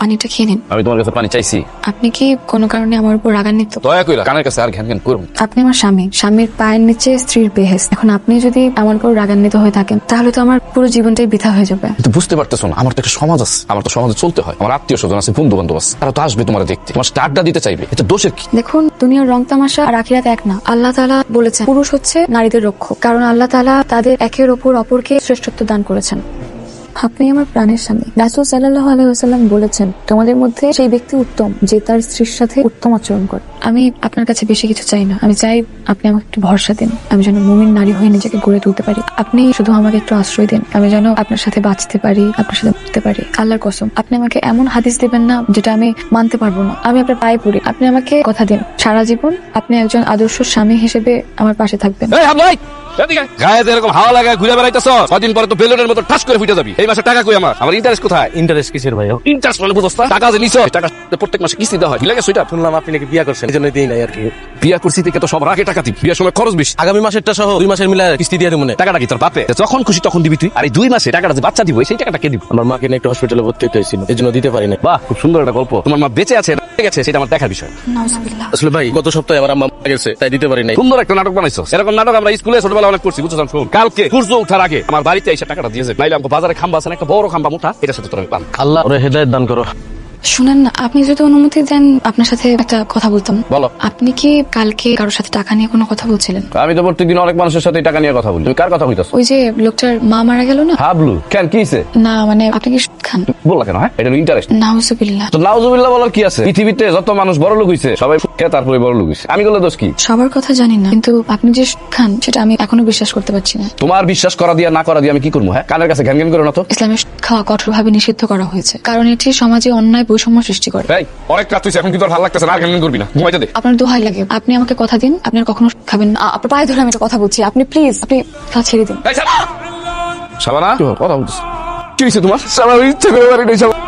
পানিটা খেয়ে নিন। আমি তোমার কাছে পানি চাইছি? আপনি কি কোনো কারণে আমার উপর রাগান্বিত? দয়া কইরা কানের কাছে আর ঘ্যান ঘ্যান করুন। আপনি আমার স্বামী, স্বামীর পায়ের নিচে স্ত্রীর বেহেস। এখন আপনি যদি আমার উপর রাগান্বিত হয়ে থাকেন তাহলে তো আমার পুরো জীবনটাই বৃথা হয়ে যাবে। কিন্তু বুঝতে পারতেছো না, আমার তো একটা সমাজ আছে, আমার তো সমাজে চলতে হয়। আমার আত্মীয় স্বজন আছে, বন্ধু বান্ধব আছে, তারা তো আসবে তোমার দেখতে, তোমার সাথে আড্ডা দিতে চাইবে। এটা দোষের কি? দেখুন, দুনিয়ার রং তামাশা আর আখিরাত এক না। আল্লাহ তাআলা বলেছেন পুরুষ হচ্ছে নারীদের রক্ষক, কারণ আল্লাহ তাআলা তাদের একের ওপর অপরকে শ্রেষ্ঠত্ব দান করেছেন। আপনি আমার প্রাণের স্বামী। রাসূল সাল্লাল্লাহু আলাইহি ওয়াসাল্লাম বলেছেন, তোমাদের মধ্যে সেই ব্যক্তি উত্তম যে তার স্ত্রীর সাথে উত্তম আচরণ করে। আমি আপনার কাছে বেশি কিছু চাই না। আমি চাই আপনি আমাকে একটু ভরসা দিন, আমি যেন মুমিন নারী হয়ে নিজেকে গড়ে তুলতে পারি। আপনি শুধু আমাকে একটু আশ্রয় দিন, আমি যেন আপনার সাথে বাঁচতে পারি, আপনার সাথে মরতে পারি। আল্লাহর কসম, আপনি আমাকে এমন হাদিস দেবেন না যেটা আমি মানতে পারবো না। আমি আপনার পায়ে পড়ি, আপনি আমাকে কথা দিন, সারা জীবন আপনি একজন আদর্শ স্বামী হিসেবে আমার পাশে থাকবেন। গায়ে এরকম হাওয়া লাগায় ঘুরে বেড়াইতেছ, কদিন পরে তো বেলুনের মতো ঠাস করে ফুটে যাবি। এই মাসে টাকা কই আমার ইন্টারেস্ট কোথায়? ইন্টারেস্ট কিসের ভাই? ইন্টারেস্ট মানে বুঝছ না? টাকা যে নিছ, টাকা প্রত্যেক মাসে কিস্তি দেওয়া হয়। লাগে সুইটা শুনলাম আপনি নাকি বিয়া করছেন, এই জন্য দিই নাই আর কি। বিয়া করছি থেকে তো সব রাখে টাকা দিই, বিয়ার সময় খরচ বেশি। আগামী মাসেরটা সহ 2 মাসের মিলে কিস্তি দিয়ে দেবো। টাকাটা কি তোর বাপে যখন খুশি তখন দিবি তুই? আর এই 2 মাসে টাকাটা যে বাচ্চা দিব সেই টাকাটা কে দিব? আমার মাকে নিয়ে একটা হসপিটালে ভর্তি হতে হয়েছিল, এই জন্য দিতে পারি না। বাহ, খুব সুন্দর একটা গল্প। তোমার মা বেঁচে আছে গেছে সেটা আমার দেখার বিষয়। নাউজুবিল্লাহ। আসলে ভাই গত সপ্তাহে আমার আম্মা মারা গেছে, তাই দিতে পারি নাই। সুন্দর একটা নাটক বানাইছো। এরকম নাটক আমরা স্কুলে ছোটবেলা অনেক করছি, বুঝছো? শোন, কালকে সূর্য ওঠার আগে আমার বাড়িতে এসে টাকাটা দিয়েছে। নাইলে আমাকে বাজারে খাম্বা আছে না, একটা বড় খাম্বা মোটা, এটার সাথে তোর আমি পান। আল্লাহ ওরে হেদায়েত দান করো। শুনেন না, আপনি যদি অনুমতি দেন আপনার সাথে একটা কথা বলতাম। বলো। আপনি কি কালকে কারোর সাথে টাকা নিয়ে কোনো কথা বলছিলেন? আমি তো প্রত্যেকদিন অনেক মানুষের সাথে টাকা নিয়ে কথা বলি। তুমি কার কথা কইতাছো? ওই যে লোকটার মা মারা গেল না? হাবলু কেন, কি হইছে? না মানে আপনি কি সুদ খান? বললা কেন? হ্যাঁ, এটা ইন্টারেস্ট। নাউজুবিল্লাহ। তো নাউজুবিল্লাহ বলার কি আছে? পৃথিবীতে যত মানুষ বড় লোক হইছে সবাই খেয়ে তারপরে বড় লোক হইছে। আমি গুলো দোষ কি? সবার কথা জানি না, কিন্তু আপনি যে সুদ খান সেটা আমি এখনো বিশ্বাস করতে পারছি না। তোমার বিশ্বাস করা দিয়া না করা দিয়ে আমি কি করবো? হ্যাঁ, কানের কাছে ঘ্যান ঘ্যান করো না তো। ইসলামে সুদ খাওয়া কঠোরভাবে নিষিদ্ধ করা হয়েছে, কারণ এটি সমাজে অন্যায় বৈষম্য সৃষ্টি করে। এই অনেক রাত হইছে, এখন কি তোর ভালো লাগতেছে না? আর ঘ্যান ঘ্যান করবি না, ঘুমাইতে দে। আপনার দোহাই লাগে, আপনি আমাকে কথা দিন, আপনি আর কখনো সুদ খাবেন না। আপনার পায়ে ধরে আমি একটা কথা বলছি, আপনি প্লিজ আপনি কথা ছেড়ে দিন। এই শাবানা, কথা বলছিস কি হইছে তোমার? শাবানা ইচ্ছে করে পারি না।